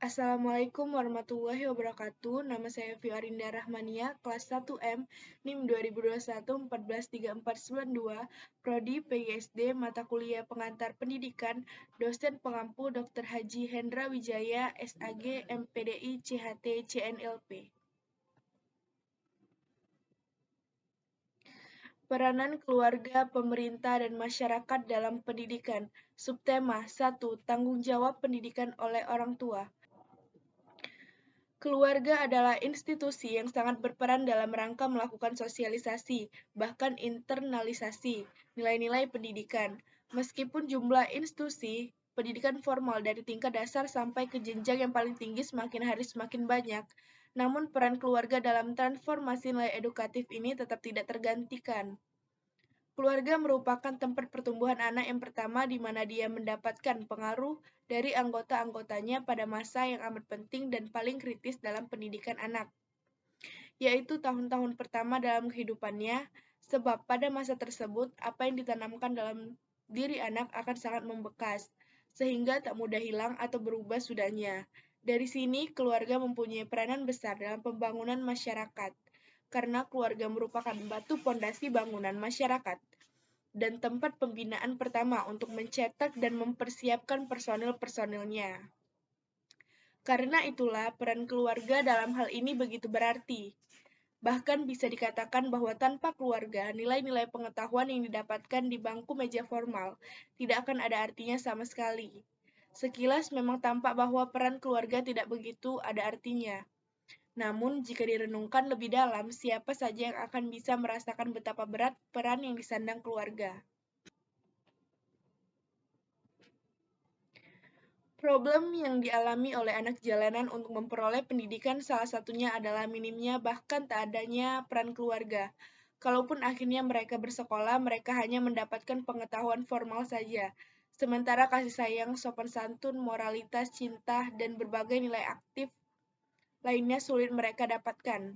Assalamualaikum warahmatullahi wabarakatuh. Nama saya Vio Arinda Rahmania, kelas 1M, NIM 2021 1434492, Prodi PGSD, mata kuliah pengantar pendidikan, dosen pengampu Dr. Haji Hendra Wijaya, SAG, MPDI, CHT, CNLP. Peranan keluarga, pemerintah, dan masyarakat dalam pendidikan. Subtema 1. Tanggung jawab pendidikan oleh orang tua. Keluarga adalah institusi yang sangat berperan dalam rangka melakukan sosialisasi, bahkan internalisasi, nilai-nilai pendidikan. Meskipun jumlah institusi pendidikan formal dari tingkat dasar sampai ke jenjang yang paling tinggi semakin hari semakin banyak, namun peran keluarga dalam transformasi nilai edukatif ini tetap tidak tergantikan. Keluarga merupakan tempat pertumbuhan anak yang pertama di mana dia mendapatkan pengaruh dari anggota-anggotanya pada masa yang amat penting dan paling kritis dalam pendidikan anak, yaitu tahun-tahun pertama dalam kehidupannya, sebab pada masa tersebut apa yang ditanamkan dalam diri anak akan sangat membekas, sehingga tak mudah hilang atau berubah sudahnya. Dari sini, keluarga mempunyai peranan besar dalam pembangunan masyarakat, karena keluarga merupakan batu pondasi bangunan masyarakat dan tempat pembinaan pertama untuk mencetak dan mempersiapkan personil-personilnya. Karena itulah peran keluarga dalam hal ini begitu berarti. Bahkan bisa dikatakan bahwa tanpa keluarga, nilai-nilai pengetahuan yang didapatkan di bangku meja formal tidak akan ada artinya sama sekali. Sekilas memang tampak bahwa peran keluarga tidak begitu ada artinya. Namun, jika direnungkan lebih dalam, siapa saja yang akan bisa merasakan betapa berat peran yang disandang keluarga? Problem yang dialami oleh anak jalanan untuk memperoleh pendidikan salah satunya adalah minimnya bahkan tak adanya peran keluarga. Kalaupun akhirnya mereka bersekolah, mereka hanya mendapatkan pengetahuan formal saja. Sementara kasih sayang, sopan santun, moralitas, cinta, dan berbagai nilai aktif lainnya sulit mereka dapatkan.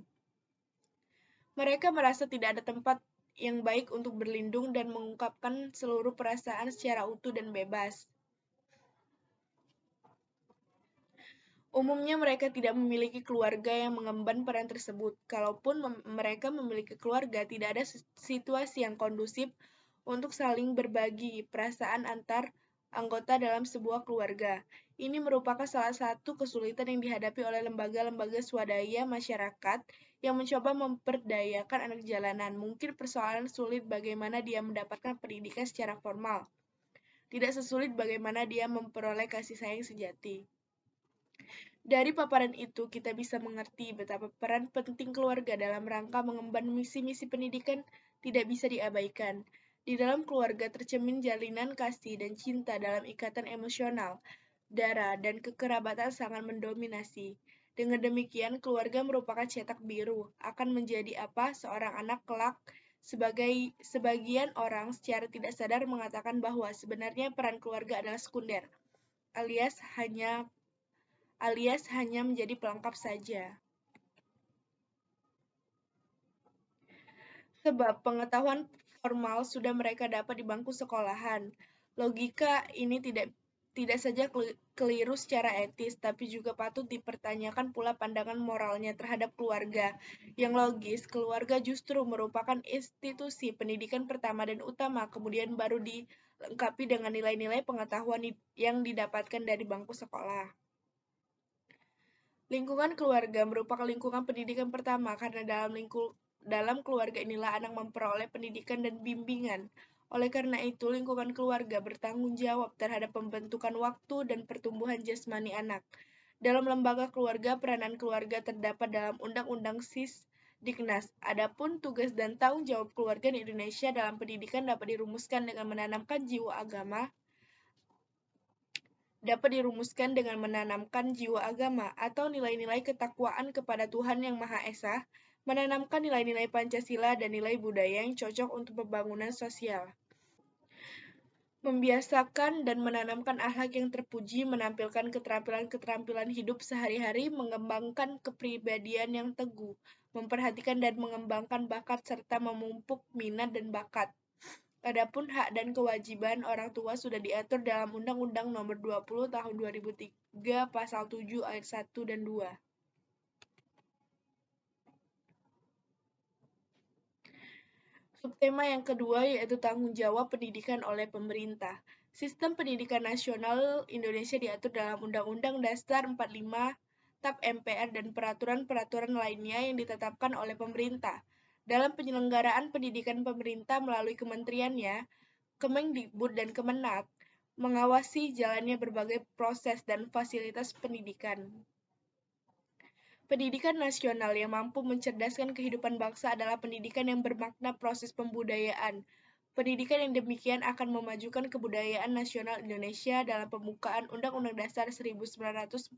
Mereka merasa tidak ada tempat yang baik untuk berlindung dan mengungkapkan seluruh perasaan secara utuh dan bebas. Umumnya mereka tidak memiliki keluarga yang mengemban peran tersebut. Kalaupun mereka memiliki keluarga, tidak ada situasi yang kondusif untuk saling berbagi perasaan antar anggota dalam sebuah keluarga. Ini merupakan salah satu kesulitan yang dihadapi oleh lembaga-lembaga swadaya masyarakat yang mencoba memperdayakan anak jalanan. Mungkin persoalan sulit bagaimana dia mendapatkan pendidikan secara formal. Tidak sesulit bagaimana dia memperoleh kasih sayang sejati. Dari paparan itu, kita bisa mengerti betapa peran penting keluarga dalam rangka mengemban misi-misi pendidikan tidak bisa diabaikan. Di dalam keluarga tercermin jalinan kasih dan cinta dalam ikatan emosional, darah, dan kekerabatan sangat mendominasi. Dengan demikian, keluarga merupakan cetak biru akan menjadi apa seorang anak kelak. Sebagian orang secara tidak sadar mengatakan bahwa sebenarnya peran keluarga adalah sekunder, alias hanya menjadi pelengkap saja. Sebab pengetahuan formal sudah mereka dapat di bangku sekolahan. Logika ini tidak saja keliru secara etis, tapi juga patut dipertanyakan pula pandangan moralnya terhadap keluarga. Yang logis, keluarga justru merupakan institusi pendidikan pertama dan utama, kemudian baru dilengkapi dengan nilai-nilai pengetahuan yang didapatkan dari bangku sekolah. Lingkungan keluarga merupakan lingkungan pendidikan pertama karena dalam keluarga inilah anak memperoleh pendidikan dan bimbingan. Oleh karena itu, lingkungan keluarga bertanggung jawab terhadap pembentukan waktu dan pertumbuhan jasmani anak. Dalam lembaga keluarga, peranan keluarga terdapat dalam Undang-Undang Sisdiknas. Adapun tugas dan tanggung jawab keluarga di Indonesia dalam pendidikan dapat dirumuskan dengan menanamkan jiwa agama atau nilai-nilai ketakwaan kepada Tuhan Yang Maha Esa, menanamkan nilai-nilai Pancasila dan nilai budaya yang cocok untuk pembangunan sosial. Membiasakan dan menanamkan akhlak yang terpuji, menampilkan keterampilan-keterampilan hidup sehari-hari, mengembangkan kepribadian yang teguh, memperhatikan dan mengembangkan bakat serta memupuk minat dan bakat. Adapun hak dan kewajiban orang tua sudah diatur dalam Undang-Undang Nomor 20 Tahun Pasal 7 ayat 1 dan 2. Subtema yang kedua yaitu tanggung jawab pendidikan oleh pemerintah. Sistem pendidikan nasional Indonesia diatur dalam Undang-Undang Dasar 45, TAP MPR, dan peraturan-peraturan lainnya yang ditetapkan oleh pemerintah. Dalam penyelenggaraan pendidikan pemerintah melalui kementeriannya, Kemendikbud dan Kemenak, mengawasi jalannya berbagai proses dan fasilitas pendidikan. Pendidikan nasional yang mampu mencerdaskan kehidupan bangsa adalah pendidikan yang bermakna proses pembudayaan. Pendidikan yang demikian akan memajukan kebudayaan nasional Indonesia. Dalam pembukaan Undang-Undang Dasar 1945,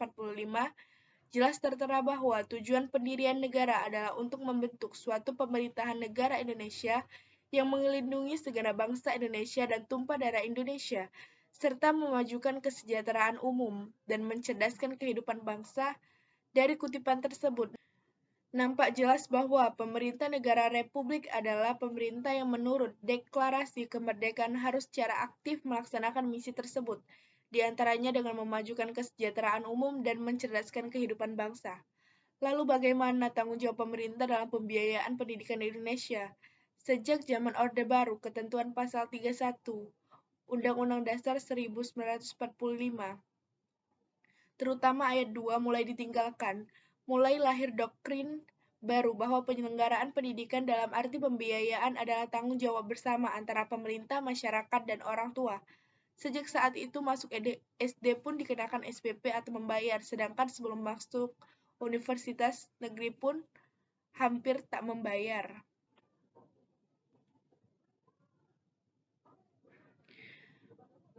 jelas tertera bahwa tujuan pendirian negara adalah untuk membentuk suatu pemerintahan negara Indonesia yang melindungi segenap bangsa Indonesia dan tumpah darah Indonesia, serta memajukan kesejahteraan umum dan mencerdaskan kehidupan bangsa. Dari kutipan tersebut, nampak jelas bahwa pemerintah negara Republik adalah pemerintah yang menurut Deklarasi Kemerdekaan harus secara aktif melaksanakan misi tersebut, di antaranya dengan memajukan kesejahteraan umum dan mencerdaskan kehidupan bangsa. Lalu bagaimana tanggung jawab pemerintah dalam pembiayaan pendidikan di Indonesia? Sejak zaman Orde Baru, ketentuan pasal 31 Undang-Undang Dasar 1945, terutama ayat 2 mulai ditinggalkan. Mulai lahir doktrin baru bahwa penyelenggaraan pendidikan dalam arti pembiayaan adalah tanggung jawab bersama antara pemerintah, masyarakat, dan orang tua. Sejak saat itu masuk SD pun dikenakan SPP atau membayar, sedangkan sebelum masuk universitas negeri pun hampir tak membayar.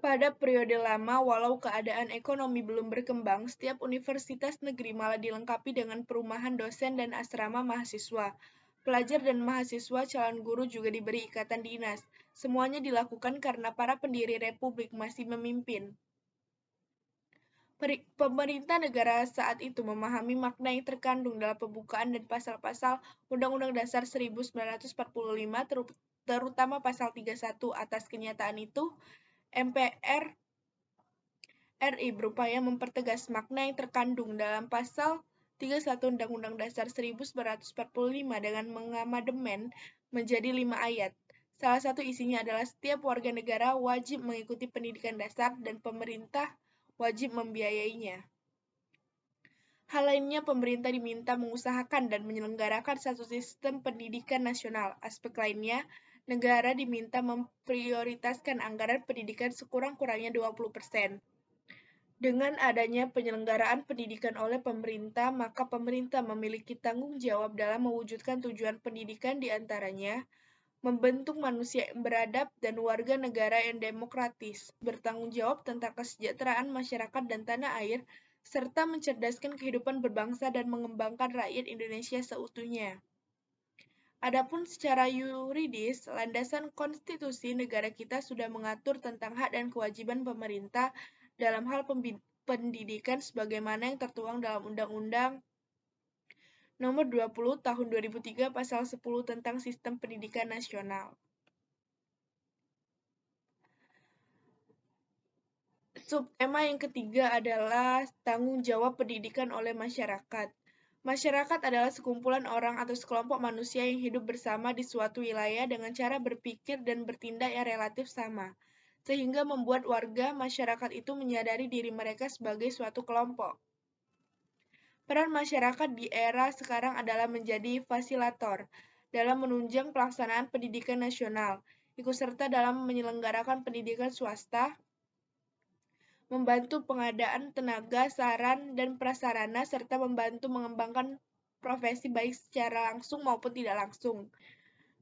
Pada periode lama, walau keadaan ekonomi belum berkembang, setiap universitas negeri malah dilengkapi dengan perumahan dosen dan asrama mahasiswa. Pelajar dan mahasiswa calon guru juga diberi ikatan dinas. Semuanya dilakukan karena para pendiri republik masih memimpin. Pemerintah negara saat itu memahami makna yang terkandung dalam pembukaan dan pasal-pasal Undang-Undang Dasar 1945, terutama pasal 31. Atas kenyataan itu, MPR RI berupaya mempertegas makna yang terkandung dalam pasal 31 Undang-Undang Dasar 1945 dengan mengamandemen menjadi 5 ayat. Salah satu isinya adalah setiap warga negara wajib mengikuti pendidikan dasar dan pemerintah wajib membiayainya. Hal lainnya, pemerintah diminta mengusahakan dan menyelenggarakan satu sistem pendidikan nasional. Aspek lainnya, negara diminta memprioritaskan anggaran pendidikan sekurang-kurangnya 20%. Dengan adanya penyelenggaraan pendidikan oleh pemerintah, maka pemerintah memiliki tanggung jawab dalam mewujudkan tujuan pendidikan, di antaranya membentuk manusia yang beradab dan warga negara yang demokratis, bertanggung jawab tentang kesejahteraan masyarakat dan tanah air, serta mencerdaskan kehidupan berbangsa dan mengembangkan rakyat Indonesia seutuhnya. Adapun secara yuridis, landasan konstitusi negara kita sudah mengatur tentang hak dan kewajiban pemerintah dalam hal pendidikan sebagaimana yang tertuang dalam Undang-Undang Nomor 20 Tahun 2003 Pasal 10 tentang Sistem Pendidikan Nasional. Subtema yang ketiga adalah tanggung jawab pendidikan oleh masyarakat. Masyarakat adalah sekumpulan orang atau sekelompok manusia yang hidup bersama di suatu wilayah dengan cara berpikir dan bertindak yang relatif sama, sehingga membuat warga masyarakat itu menyadari diri mereka sebagai suatu kelompok. Peran masyarakat di era sekarang adalah menjadi fasilitator dalam menunjang pelaksanaan pendidikan nasional, ikut serta dalam menyelenggarakan pendidikan swasta, membantu pengadaan tenaga, saran, dan prasarana, serta membantu mengembangkan profesi baik secara langsung maupun tidak langsung.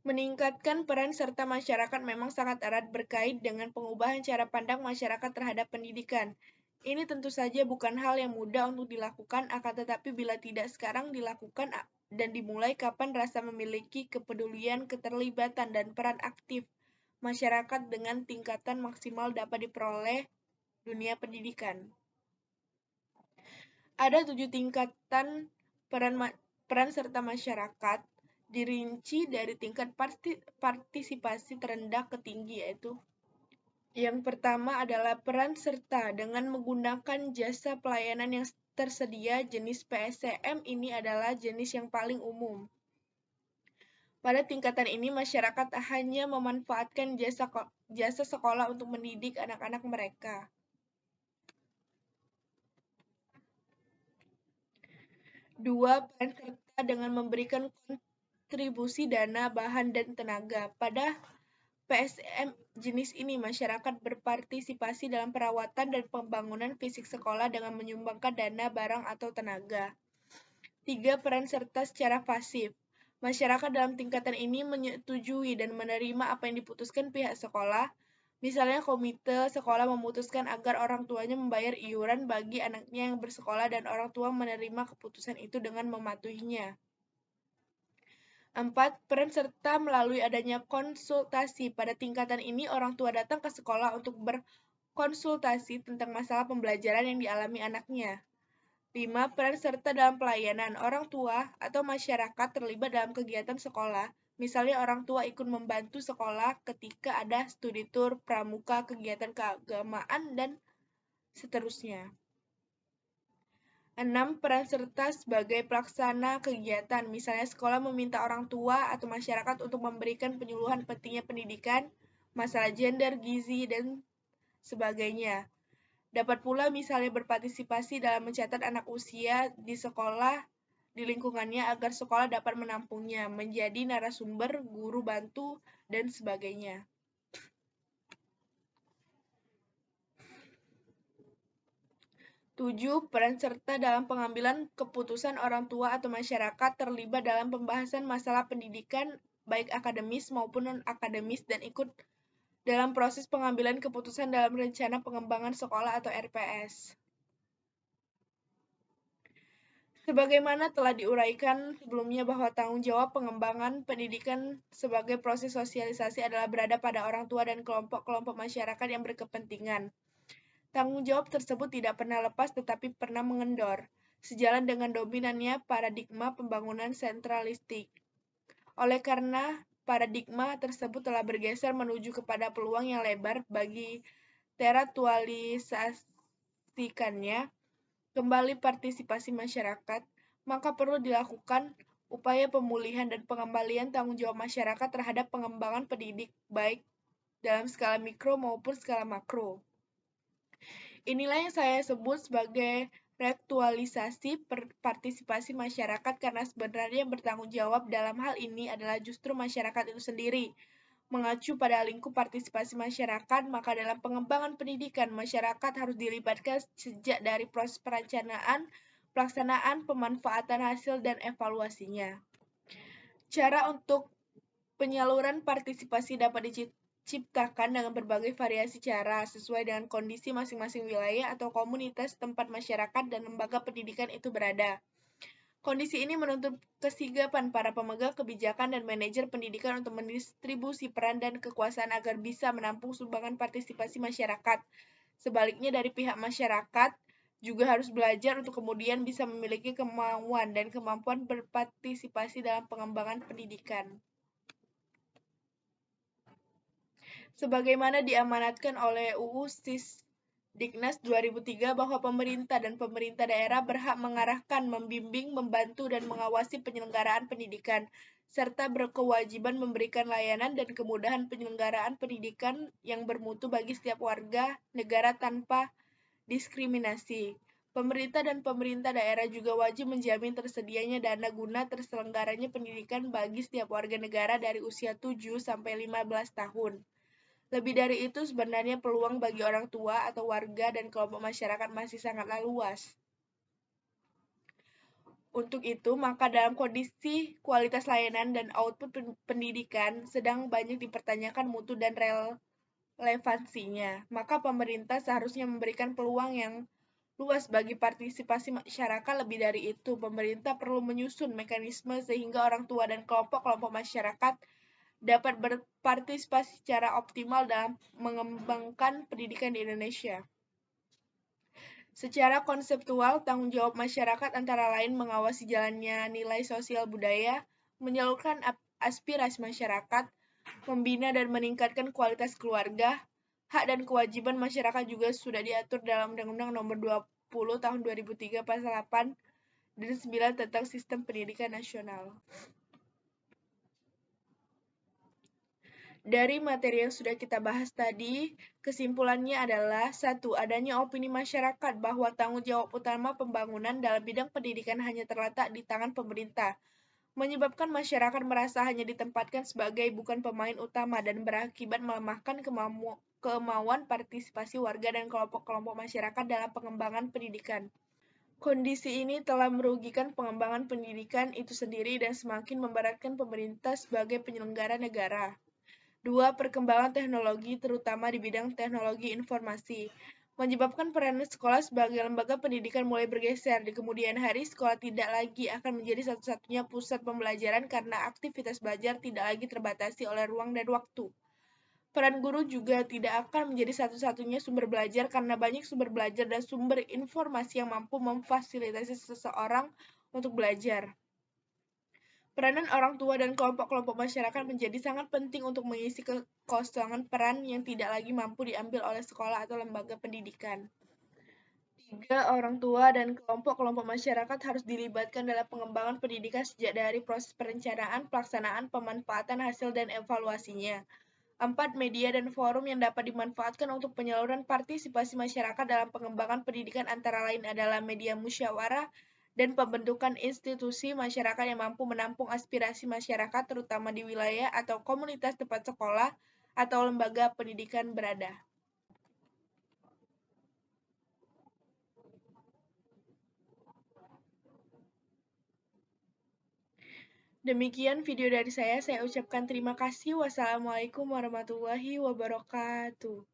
Meningkatkan peran serta masyarakat memang sangat erat berkait dengan pengubahan cara pandang masyarakat terhadap pendidikan. Ini tentu saja bukan hal yang mudah untuk dilakukan, akan tetapi bila tidak sekarang dilakukan dan dimulai, kapan rasa memiliki kepedulian, keterlibatan, dan peran aktif masyarakat dengan tingkatan maksimal dapat diperoleh dunia pendidikan. Ada 7 tingkatan peran serta masyarakat, dirinci dari tingkat partisipasi terendah ke tinggi, yaitu Yang pertama adalah peran serta dengan menggunakan jasa pelayanan yang tersedia. Jenis PSCM ini adalah jenis yang paling umum. Pada tingkatan ini, masyarakat hanya memanfaatkan jasa sekolah untuk mendidik anak-anak mereka. Dua, peran serta dengan memberikan kontribusi dana, bahan, dan tenaga. Pada PSM jenis ini, masyarakat berpartisipasi dalam perawatan dan pembangunan fisik sekolah dengan menyumbangkan dana, barang, atau tenaga. 3. Peran serta secara pasif. Masyarakat dalam tingkatan ini menyetujui dan menerima apa yang diputuskan pihak sekolah. Misalnya komite sekolah memutuskan agar orang tuanya membayar iuran bagi anaknya yang bersekolah dan orang tua menerima keputusan itu dengan mematuhinya. 4. Peran serta melalui adanya konsultasi. Pada tingkatan ini, orang tua datang ke sekolah untuk berkonsultasi tentang masalah pembelajaran yang dialami anaknya. 5. Peran serta dalam pelayanan. Orang tua atau masyarakat terlibat dalam kegiatan sekolah. Misalnya orang tua ikut membantu sekolah ketika ada studi tur, pramuka, kegiatan keagamaan, dan seterusnya. 6. Peran serta sebagai pelaksana kegiatan. Misalnya sekolah meminta orang tua atau masyarakat untuk memberikan penyuluhan pentingnya pendidikan, masalah gender, gizi, dan sebagainya. Dapat pula misalnya berpartisipasi dalam mencatat anak usia di sekolah di lingkungannya agar sekolah dapat menampungnya, menjadi narasumber, guru bantu, dan sebagainya. 7. Peran serta dalam pengambilan keputusan. Orang tua atau masyarakat terlibat dalam pembahasan masalah pendidikan baik akademis maupun non-akademis dan ikut dalam proses pengambilan keputusan dalam rencana pengembangan sekolah atau RPS. Sebagaimana telah diuraikan sebelumnya bahwa tanggung jawab pengembangan pendidikan sebagai proses sosialisasi adalah berada pada orang tua dan kelompok-kelompok masyarakat yang berkepentingan. Tanggung jawab tersebut tidak pernah lepas tetapi pernah mengendor, sejalan dengan dominannya paradigma pembangunan sentralistik. Oleh karena paradigma tersebut telah bergeser menuju kepada peluang yang lebar bagi teratualisasikannya, kembali partisipasi masyarakat, maka perlu dilakukan upaya pemulihan dan pengembalian tanggung jawab masyarakat terhadap pengembangan pendidik, baik dalam skala mikro maupun skala makro. Inilah yang saya sebut sebagai reaktualisasi partisipasi masyarakat, karena sebenarnya yang bertanggung jawab dalam hal ini adalah justru masyarakat itu sendiri. Mengacu pada lingkup partisipasi masyarakat, maka dalam pengembangan pendidikan, masyarakat harus dilibatkan sejak dari proses perencanaan, pelaksanaan, pemanfaatan hasil, dan evaluasinya. Cara untuk penyaluran partisipasi dapat diciptakan dengan berbagai variasi cara, sesuai dengan kondisi masing-masing wilayah atau komunitas tempat masyarakat dan lembaga pendidikan itu berada. Kondisi ini menuntut kesigapan para pemegang kebijakan dan manajer pendidikan untuk mendistribusi peran dan kekuasaan agar bisa menampung sumbangan partisipasi masyarakat. Sebaliknya, dari pihak masyarakat juga harus belajar untuk kemudian bisa memiliki kemauan dan kemampuan berpartisipasi dalam pengembangan pendidikan. Sebagaimana diamanatkan oleh UU Diknas 2003 bahwa pemerintah dan pemerintah daerah berhak mengarahkan, membimbing, membantu, dan mengawasi penyelenggaraan pendidikan, serta berkewajiban memberikan layanan dan kemudahan penyelenggaraan pendidikan yang bermutu bagi setiap warga negara tanpa diskriminasi. Pemerintah dan pemerintah daerah juga wajib menjamin tersedianya dana guna terselenggaranya pendidikan bagi setiap warga negara dari usia 7 sampai 15 tahun. Lebih dari itu, sebenarnya peluang bagi orang tua atau warga dan kelompok masyarakat masih sangatlah luas. Untuk itu, maka dalam kondisi kualitas layanan dan output pendidikan sedang banyak dipertanyakan mutu dan relevansinya, maka pemerintah seharusnya memberikan peluang yang luas bagi partisipasi masyarakat. Lebih dari itu, pemerintah perlu menyusun mekanisme sehingga orang tua dan kelompok-kelompok masyarakat dapat berpartisipasi secara optimal dalam mengembangkan pendidikan di Indonesia. Secara konseptual, tanggung jawab masyarakat antara lain mengawasi jalannya nilai sosial budaya, menyalurkan aspirasi masyarakat, membina dan meningkatkan kualitas keluarga, Hak dan kewajiban masyarakat juga sudah diatur dalam Undang-Undang Nomor 20 Tahun 2003 Pasal 8 dan 9 tentang Sistem Pendidikan Nasional. Dari materi yang sudah kita bahas tadi, kesimpulannya adalah 1. Adanya opini masyarakat bahwa tanggung jawab utama pembangunan dalam bidang pendidikan hanya terletak di tangan pemerintah, menyebabkan masyarakat merasa hanya ditempatkan sebagai bukan pemain utama dan berakibat melemahkan kemauan partisipasi warga dan kelompok-kelompok masyarakat dalam pengembangan pendidikan. Kondisi ini telah merugikan pengembangan pendidikan itu sendiri dan semakin memberatkan pemerintah sebagai penyelenggara negara. 2. Perkembangan teknologi, terutama di bidang teknologi informasi, menyebabkan peranan sekolah sebagai lembaga pendidikan mulai bergeser. Di kemudian hari, sekolah tidak lagi akan menjadi satu-satunya pusat pembelajaran karena aktivitas belajar tidak lagi terbatasi oleh ruang dan waktu. Peran guru juga tidak akan menjadi satu-satunya sumber belajar karena banyak sumber belajar dan sumber informasi yang mampu memfasilitasi seseorang untuk belajar. Peranan orang tua dan kelompok-kelompok masyarakat menjadi sangat penting untuk mengisi kekosongan peran yang tidak lagi mampu diambil oleh sekolah atau lembaga pendidikan. 3. Orang tua dan kelompok-kelompok masyarakat harus dilibatkan dalam pengembangan pendidikan sejak dari proses perencanaan, pelaksanaan, pemanfaatan hasil, dan evaluasinya. 4. Media dan forum yang dapat dimanfaatkan untuk penyaluran partisipasi masyarakat dalam pengembangan pendidikan antara lain adalah media musyawarah dan pembentukan institusi masyarakat yang mampu menampung aspirasi masyarakat terutama di wilayah atau komunitas tempat sekolah atau lembaga pendidikan berada. Demikian video dari saya ucapkan terima kasih. Wassalamualaikum warahmatullahi wabarakatuh.